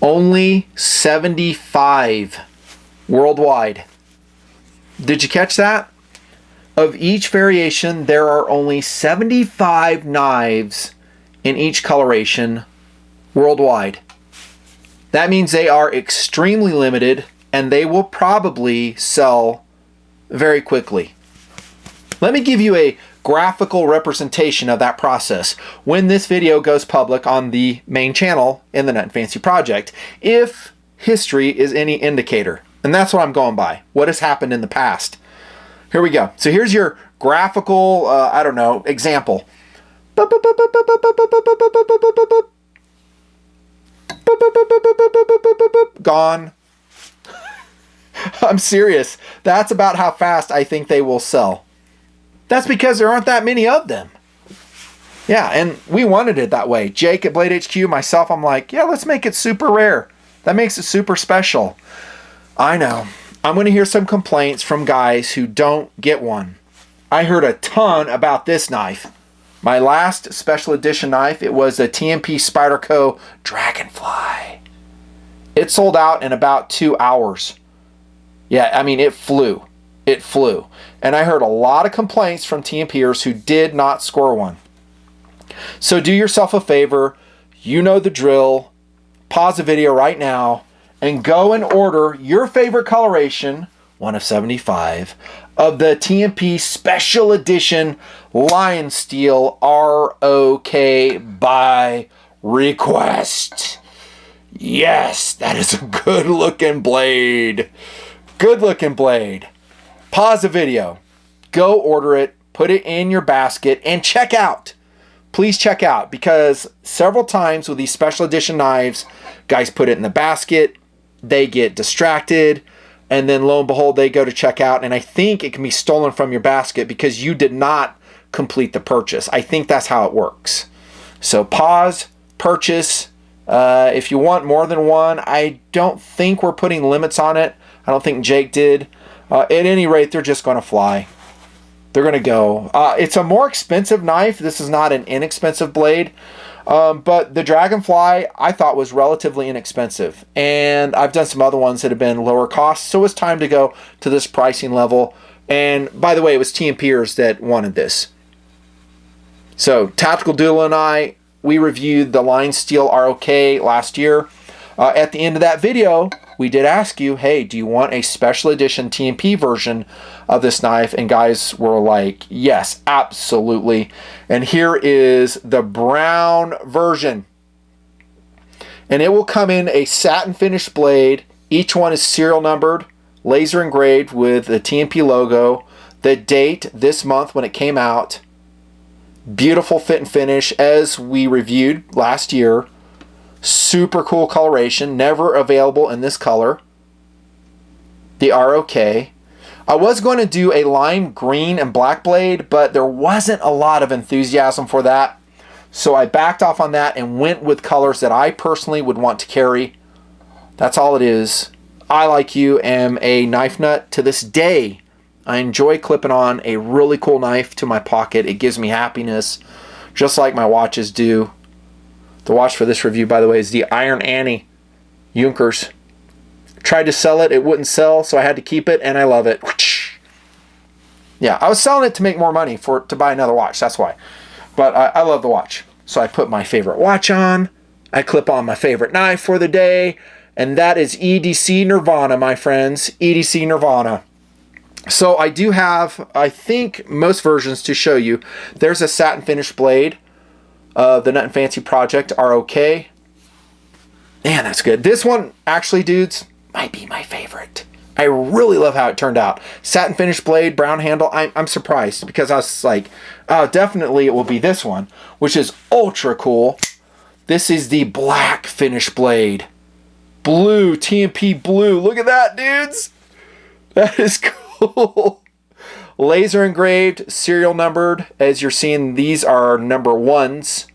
Only 75 worldwide. Did you catch that? Of each variation, there are only 75 knives in each coloration worldwide. That means they are extremely limited and they will probably sell very quickly. Let me give you a graphical representation of that process when this video goes public on the main channel in the Nut and Fancy Project, if history is any indicator. And that's what I'm going by. What has happened in the past. Here we go. So here's your graphical, example. Gone. I'm serious. That's about how fast I think they will sell. That's because there aren't that many of them. Yeah, and we wanted it that way. Jake at Blade HQ, myself, I'm like, yeah, let's make it super rare. That makes it super special. I know. I'm going to hear some complaints from guys who don't get one. I heard a ton about this knife. My last special edition knife, it was a TNP Spyderco Dragonfly. It sold out in about 2 hours. Yeah, I mean, it flew. It flew. And I heard a lot of complaints from TNPers who did not score one. So do yourself a favor. You know the drill. Pause the video right now and go and order your favorite coloration, one of 75, of the TNP Special Edition Lionsteel ROK by request. Yes, that is a good looking blade. Good looking blade. Pause the video. Go order it. Put it in your basket and check out. Please check out, because several times with these special edition knives, guys put it in the basket, they get distracted, and then lo and behold, they go to check out, and I think it can be stolen from your basket because you did not complete the purchase. I think that's how it works. So pause, purchase. If you want more than one, I don't think we're putting limits on it. I don't think Jake did. At any rate, they're just going to fly. They're going to go. It's a more expensive knife. This is not an inexpensive blade. But the Dragonfly, I thought, was relatively inexpensive. And I've done some other ones that have been lower cost. So it's time to go to this pricing level. And by the way, it was TNPers that wanted this. So Tactical Doodle and I, we reviewed the Lionsteel ROK last year. At the end of that video, we did ask you, hey, do you want a special edition TNP version of this knife? And guys were like, yes, absolutely. And here is the brown version. And it will come in a satin finished blade. Each one is serial numbered, laser engraved with the TNP logo, the date this month when it came out. Beautiful fit and finish as we reviewed last year. Super cool coloration, never available in this color. The ROK. I was going to do a lime green and black blade, but there wasn't a lot of enthusiasm for that. So I backed off on that and went with colors that I personally would want to carry. That's all it is. I, like you, am a knife nut to this day. I enjoy clipping on a really cool knife to my pocket. It gives me happiness, just like my watches do. The watch for this review, by the way, is the Iron Annie Junkers. Tried to sell it, it wouldn't sell, so I had to keep it, and I love it. Yeah, I was selling it to make more money to buy another watch, that's why. But I love the watch. So I put my favorite watch on, I clip on my favorite knife for the day, and that is EDC Nirvana, my friends. EDC Nirvana. So I do have, I think, most versions to show you. There's a satin finish blade. The Nut and Fancy Project ROK. Man, that's good. This one, actually, dudes, might be my favorite. I really love how it turned out. Satin finish blade, brown handle. I'm surprised because I was like, oh, definitely it will be this one, which is ultra cool. This is the black finish blade. Blue, TNP blue. Look at that, dudes. That is cool. Laser engraved, serial numbered. As you're seeing, these are number ones.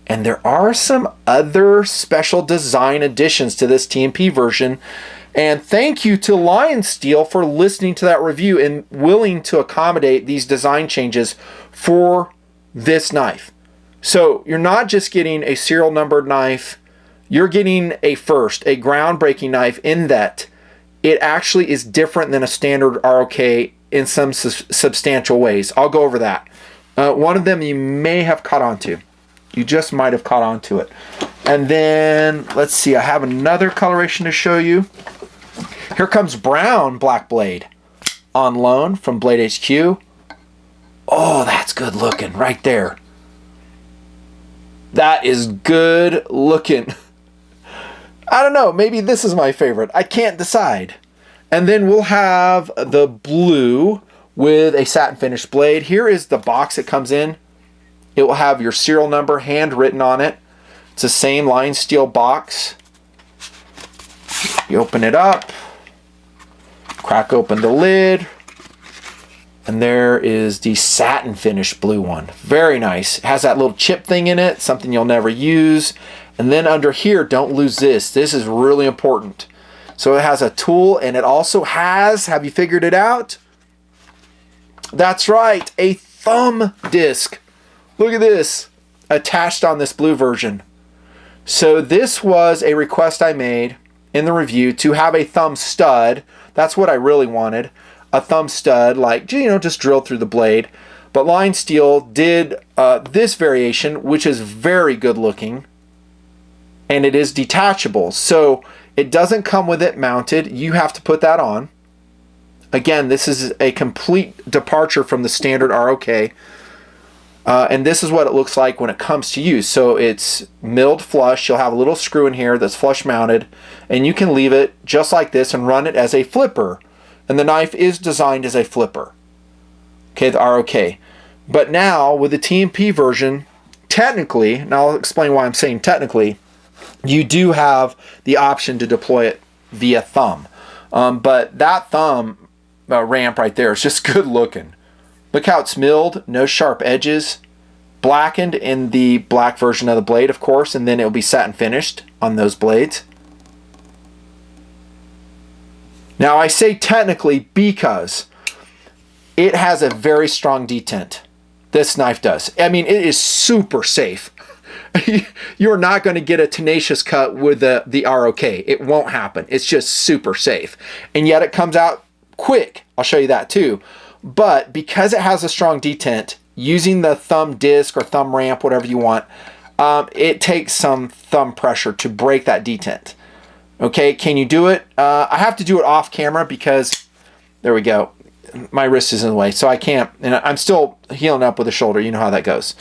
And there are some other special design additions to this TNP version. And thank you to Lionsteel for listening to that review and willing to accommodate these design changes for this knife. So you're not just getting a serial numbered knife You're getting a groundbreaking knife in that it actually is different than a standard ROK in some substantial ways. I'll go over that. One of them you may have caught on to. You just might have caught on to it. And then, let's see, I have another coloration to show you. Here comes brown black blade on loan from Blade HQ. Oh, that's good looking right there. That is good looking. I don't know, maybe this is my favorite. I can't decide. And then we'll have the blue with a satin finished blade. Here is the box it comes in. It will have your serial number handwritten on it. It's the same Lionsteel box. You open it up, crack open the lid, and there is the satin finished blue one. Very nice. It has that little chip thing in it, something you'll never use. And then under here, don't lose this. This is really important. So it has a tool, and it also has, have you figured it out? That's right, a thumb disc. Look at this, attached on this blue version. So this was a request I made in the review to have a thumb stud. That's what I really wanted. A thumb stud, like, you know, just drilled through the blade. But Lionsteel did this variation, which is very good looking. And it is detachable. So it doesn't come with it mounted. You have to put that on. Again, this is a complete departure from the standard ROK. And this is what it looks like when it comes to use. So it's milled flush. You'll have a little screw in here that's flush mounted. And you can leave it just like this and run it as a flipper. And the knife is designed as a flipper. Okay, the ROK. But now with the TNP version, technically, and I'll explain why I'm saying technically, you do have the option to deploy it via thumb. But that thumb ramp right there is just good looking. Look how it's milled, no sharp edges, blackened in the black version of the blade, of course, and then it'll be satin finished on those blades. Now I say technically because it has a very strong detent. This knife does. I mean, it is super safe. You're not going to get a tenacious cut with the ROK. It won't happen. It's just super safe. And yet it comes out quick. I'll show you that too. But because it has a strong detent, using the thumb disc or thumb ramp, whatever you want, it takes some thumb pressure to break that detent. Okay, can you do it? I have to do it off camera because, there we go, my wrist is in the way, so I can't, and I'm still healing up with the shoulder. You know how that goes.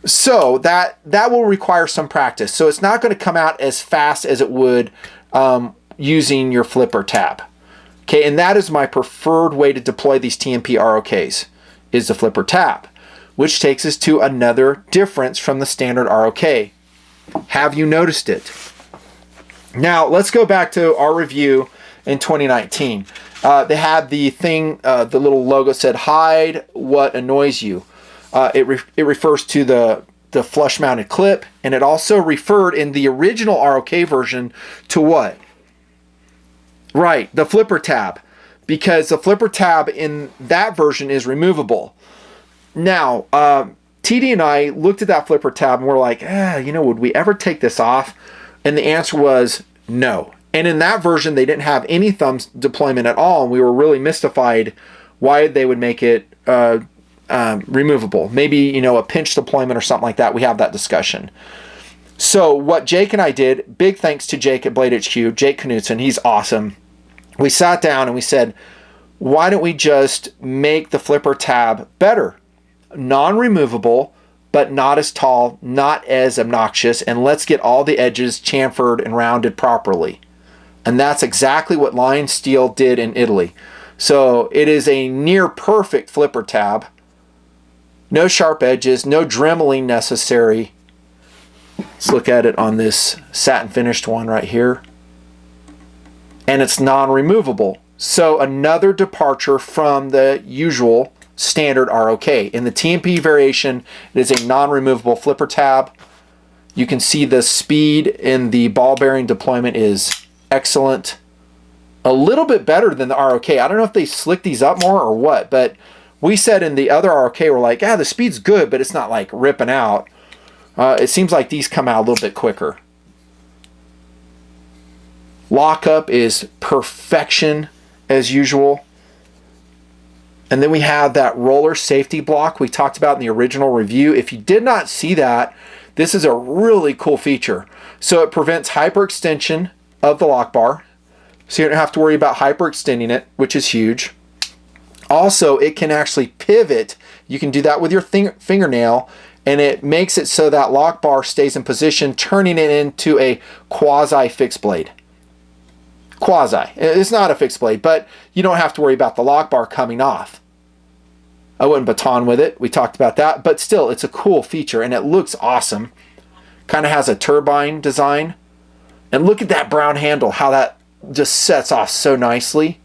So that will require some practice. So it's not going to come out as fast as it would using your flipper tab. Okay, and that is my preferred way to deploy these TNP ROKs, is the flipper tab, which takes us to another difference from the standard ROK. Have you noticed it? Now, let's go back to our review in 2019. They had the thing, the little logo said, hide what annoys you. It refers to the flush mounted clip, and it also referred in the original ROK version to what? Right, the flipper tab, because the flipper tab in that version is removable. Now, TD and I looked at that flipper tab and we're like, would we ever take this off? And the answer was no. And in that version, they didn't have any thumb deployment at all. And we were really mystified why they would make it removable. Maybe, a pinch deployment or something like that. We have that discussion. So what Jake and I did, big thanks to Jake at Blade HQ, Jake Knudsen, he's awesome. We sat down and we said, why don't we just make the flipper tab better? Non-removable, but not as tall, not as obnoxious, and let's get all the edges chamfered and rounded properly. And that's exactly what Lionsteel did in Italy. So it is a near perfect flipper tab. No sharp edges, no dremeling necessary. Let's look at it on this satin finished one right here. And it's non-removable. So another departure from the usual standard ROK. In the TNP variation, it is a non-removable flipper tab. You can see the speed in the ball bearing deployment is excellent. A little bit better than the ROK. I don't know if they slick these up more or what, but we said in the other ROK, we're like, the speed's good, but it's not like ripping out. It seems like these come out a little bit quicker. Lockup is perfection as usual. And then we have that roller safety block we talked about in the original review. If you did not see that, this is a really cool feature. So it prevents hyperextension of the lock bar. So you don't have to worry about hyperextending it, which is huge. Also, it can actually pivot. You can do that with your fingernail, and it makes it so that lock bar stays in position, turning it into a quasi fixed blade. Quasi. It's not a fixed blade, but you don't have to worry about the lock bar coming off. I wouldn't baton with it. We talked about that, but still, it's a cool feature, and it looks awesome. Kind of has a turbine design. And look at that brown handle, how that just sets off so nicely.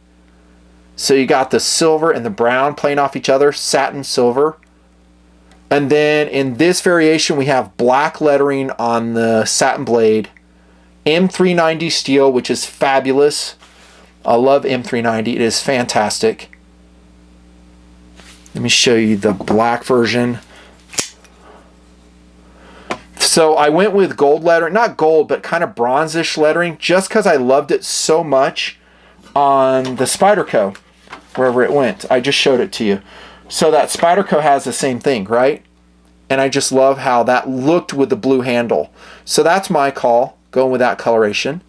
So you got the silver and the brown playing off each other, satin silver. And then in this variation, we have black lettering on the satin blade. M390 steel, which is fabulous. I love M390. It is fantastic. Let me show you the black version. So I went with gold lettering, not gold, but kind of bronzish lettering, just because I loved it so much on the Spyderco, wherever it went. I just showed it to you. So that Spyderco has the same thing, right? And I just love how that looked with the blue handle. So that's my call, going with that coloration.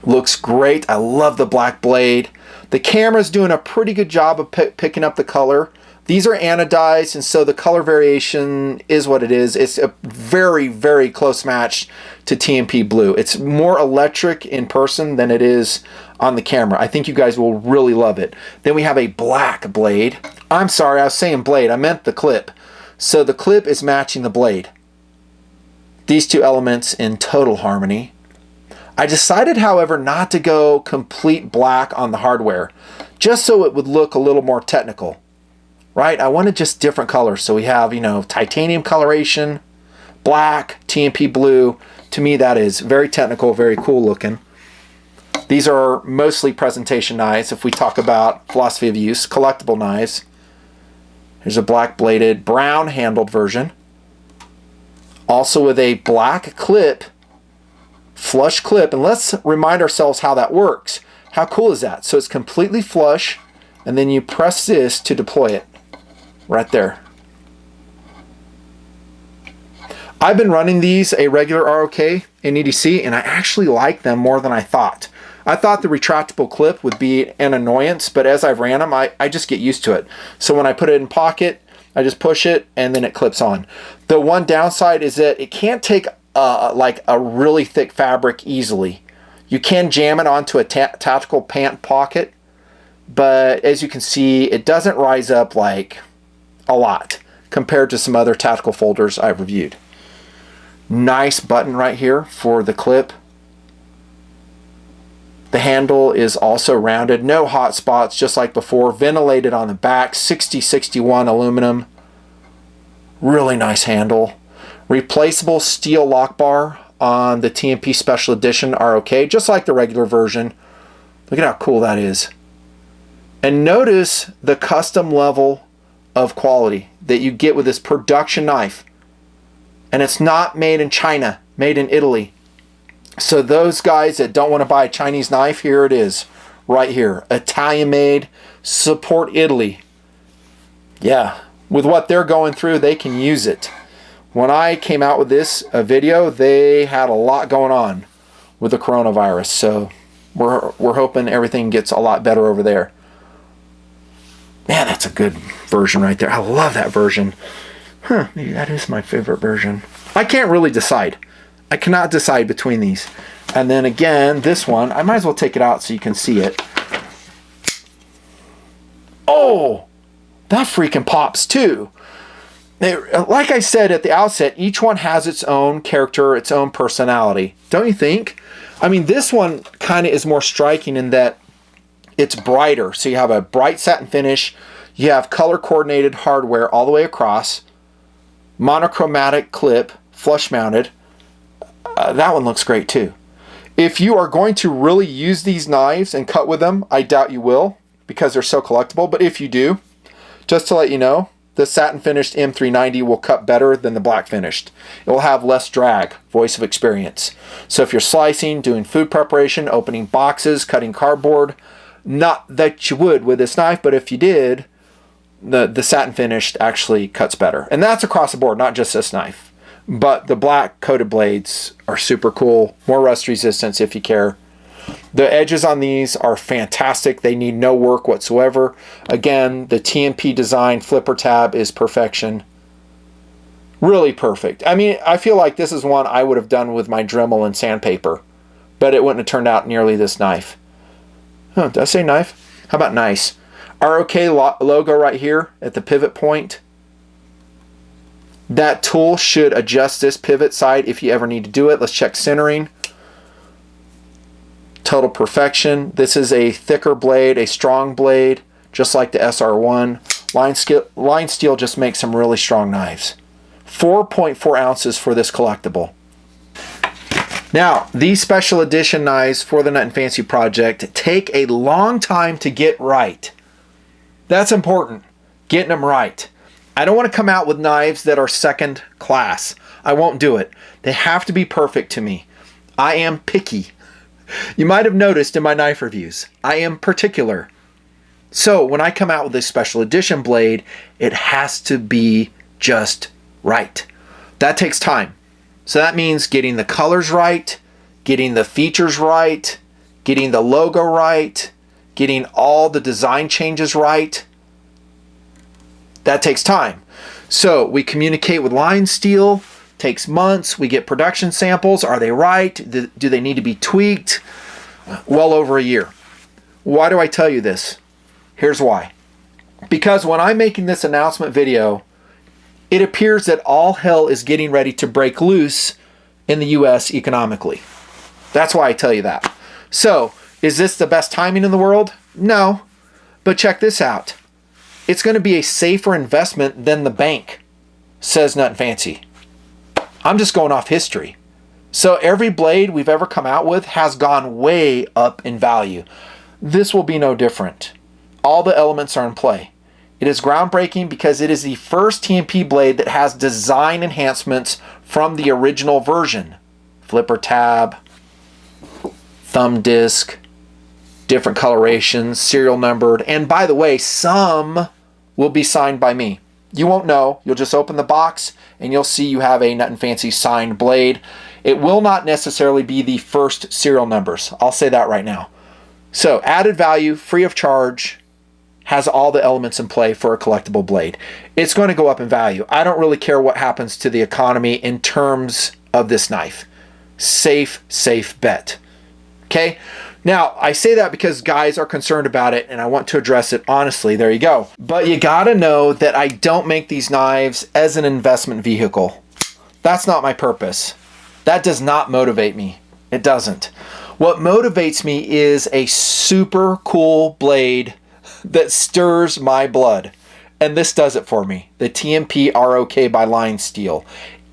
Looks great. I love the black blade. The camera's doing a pretty good job of picking up the color. These are anodized, and so the color variation is what it is. It's a very, very close match to TNP blue. It's more electric in person than it is on the camera. I think you guys will really love it. Then we have a black blade. I'm sorry, I was saying blade. I meant the clip. So the clip is matching the blade. These two elements in total harmony. I decided, however, not to go complete black on the hardware, just so it would look a little more technical, right? I wanted just different colors. So we have, titanium coloration, black, TNP blue. To me, that is very technical, very cool looking. These are mostly presentation knives. If we talk about philosophy of use, collectible knives. Here's a black bladed, brown handled version. Also with a black clip, flush clip, and let's remind ourselves how that works. How cool is that? So it's completely flush, and then you press this to deploy it right there. I've been running these a regular ROK in EDC, and I actually like them more than I thought. I thought the retractable clip would be an annoyance, but as I've ran them, I just get used to it. So when I put it in pocket, I just push it and then it clips on. The one downside is that it can't take like a really thick fabric easily. You can jam it onto a tactical pant pocket, but as you can see, it doesn't rise up like a lot compared to some other tactical folders I've reviewed. Nice button right here for the clip. The handle is also rounded, no hot spots, just like before. Ventilated on the back, 6061 aluminum. Really nice handle. Replaceable steel lock bar on the TNP Special Edition ROK, just like the regular version. Look at how cool that is. And notice the custom level of quality that you get with this production knife. And it's not made in China, made in Italy. So those guys that don't want to buy a Chinese knife, here it is, right here. Italian made, support Italy. Yeah, with what they're going through, they can use it. When I came out with this video, they had a lot going on with the coronavirus. So we're hoping everything gets a lot better over there. Man, that's a good version right there. I love that version. Maybe that is my favorite version. I can't really decide. I cannot decide between these. And then again, this one, I might as well take it out so you can see it. Oh, that freaking pops too. Like I said at the outset, each one has its own character, its own personality. Don't you think? I mean, this one kind of is more striking in that it's brighter. So you have a bright satin finish. You have color-coordinated hardware all the way across. Monochromatic clip, flush mounted. That one looks great too. If you are going to really use these knives and cut with them, I doubt you will because they're so collectible. But if you do, just to let you know, the satin finished M390 will cut better than the black finished. It will have less drag, voice of experience. So if you're slicing, doing food preparation, opening boxes, cutting cardboard, not that you would with this knife, but if you did, the satin finished actually cuts better. And that's across the board, not just this knife. But the black coated blades are super cool, more rust resistance if you care. The edges on these are fantastic. They need no work whatsoever. Again, the TNP design flipper tab is perfection. Really perfect. I mean, I feel like this is one I would have done with my Dremel and sandpaper, but it wouldn't have turned out nearly this knife. Huh, did I say knife? How about nice? ROK logo right here at the pivot point. That tool should adjust this pivot side if you ever need to do it. Let's check centering. Total perfection. This is a thicker blade, a strong blade, just like the SR1. Lionsteel just makes some really strong knives. 4.4 ounces for this collectible. Now, these special edition knives for the Nut and Fancy project take a long time to get right. That's important, getting them right. I don't want to come out with knives that are second class. I won't do it. They have to be perfect to me. I am picky. You might have noticed in my knife reviews, I am particular. So when I come out with this special edition blade, it has to be just right. That takes time. So that means getting the colors right, getting the features right, getting the logo right, getting all the design changes right. That takes time. So we communicate with Lionsteel. Takes months. We get production samples. Are they right? Do they need to be tweaked? Well over a year. Why do I tell you this? Here's why. Because when I'm making this announcement video, it appears that all hell is getting ready to break loose in the US economically. That's why I tell you that. So, is this the best timing in the world? No. But check this out. It's going to be a safer investment than the bank, says Nut and Fancy. I'm just going off history. So every blade we've ever come out with has gone way up in value. This will be no different. All the elements are in play. It is groundbreaking because it is the first TNP blade that has design enhancements from the original version. Flipper tab, thumb disc, different colorations, serial numbered, and by the way, some will be signed by me. You won't know. You'll just open the box and you'll see you have a Nut and Fancy signed blade. It will not necessarily be the first serial numbers. I'll say that right now. So added value, free of charge, has all the elements in play for a collectible blade. It's going to go up in value. I don't really care what happens to the economy in terms of this knife. Safe bet. Okay? Now, I say that because guys are concerned about it and I want to address it honestly. There you go. But you gotta know that I don't make these knives as an investment vehicle. That's not my purpose. That does not motivate me. It doesn't. What motivates me is a super cool blade that stirs my blood. And this does it for me. The TNP ROK by Lionsteel.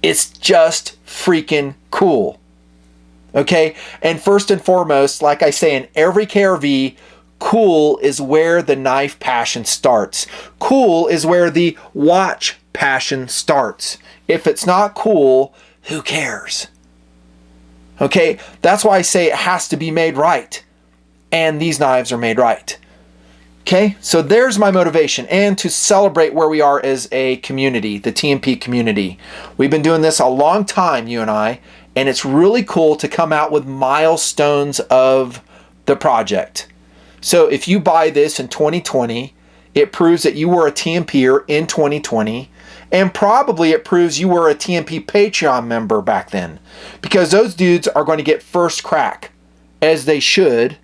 It's just freaking cool. Okay, and first and foremost, like I say in every KRV, cool is where the knife passion starts. Cool is where the watch passion starts. If it's not cool, who cares? Okay, that's why I say it has to be made right. And these knives are made right. Okay, so there's my motivation, and to celebrate where we are as a community, the TNP community. We've been doing this a long time, you and I, and it's really cool to come out with milestones of the project. So if you buy this in 2020, it proves that you were a TNPer in 2020, and probably it proves you were a TNP Patreon member back then, because those dudes are going to get first crack, as they should,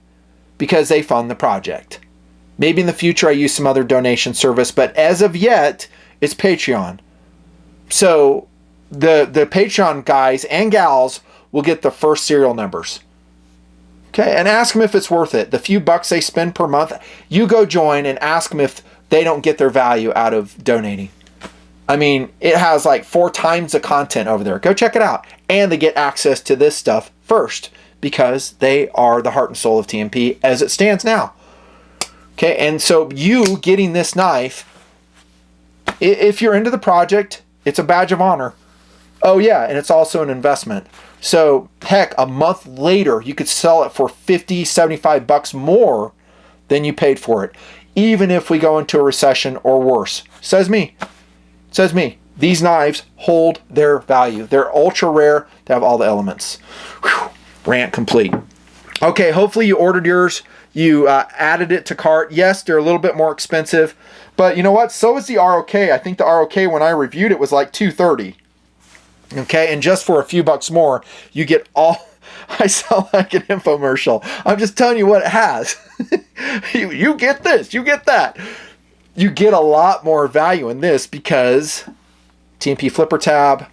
because they fund the project. Maybe in the future I use some other donation service, but as of yet, it's Patreon. So the Patreon guys and gals will get the first serial numbers. Okay, and ask them if it's worth it. The few bucks they spend per month, you go join and ask them if they don't get their value out of donating. I mean, it has like 4 times the content over there. Go check it out. And they get access to this stuff first because they are the heart and soul of TNP as it stands now. Okay, and so you getting this knife If you're into the project, it's a badge of honor. Oh yeah, and it's also an investment. So heck, a month later, you could sell it for 50, 75 bucks more than you paid for it, even if we go into a recession or worse. Says me. Says me. These knives hold their value. They're ultra rare. They have all the elements. Whew. Rant complete. Okay, hopefully you ordered yours. You added it to cart. Yes, they're a little bit more expensive, but you know what? So is the ROK. I think the ROK, when I reviewed it, was like $230. Okay, and just for a few bucks more, you get all... I sound like an infomercial. I'm just telling you what it has. You get this, you get that. You get a lot more value in this because TNP flipper tab,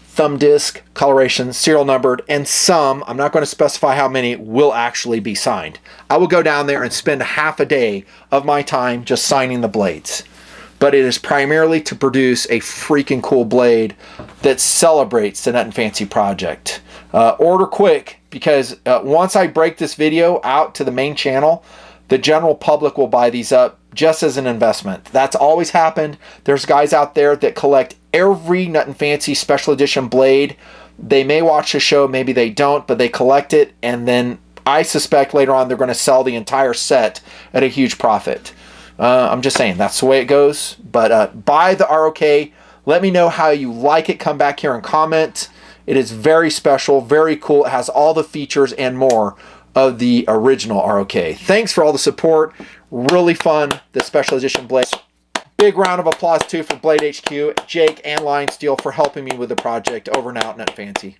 thumb disc, coloration, serial numbered, and some, I'm not going to specify how many, will actually be signed. I will go down there and spend half a day of my time just signing the blades. But it is primarily to produce a freaking cool blade that celebrates the Nut and Fancy project. Order quick, because once I break this video out to the main channel, the general public will buy these up just as an investment. That's always happened. There's guys out there that collect every Nut and Fancy special edition blade. They may watch the show, maybe they don't, but they collect it, and then I suspect later on they're going to sell the entire set at a huge profit. I'm just saying, that's the way it goes. But buy the ROK. Let me know how you like it. Come back here and comment. It is very special, very cool. It has all the features and more of the original ROK. Thanks for all the support. Really fun, the special edition blade. Big round of applause too for Blade HQ, Jake, and Lionsteel for helping me with the project. Over and out, Nut Fancy.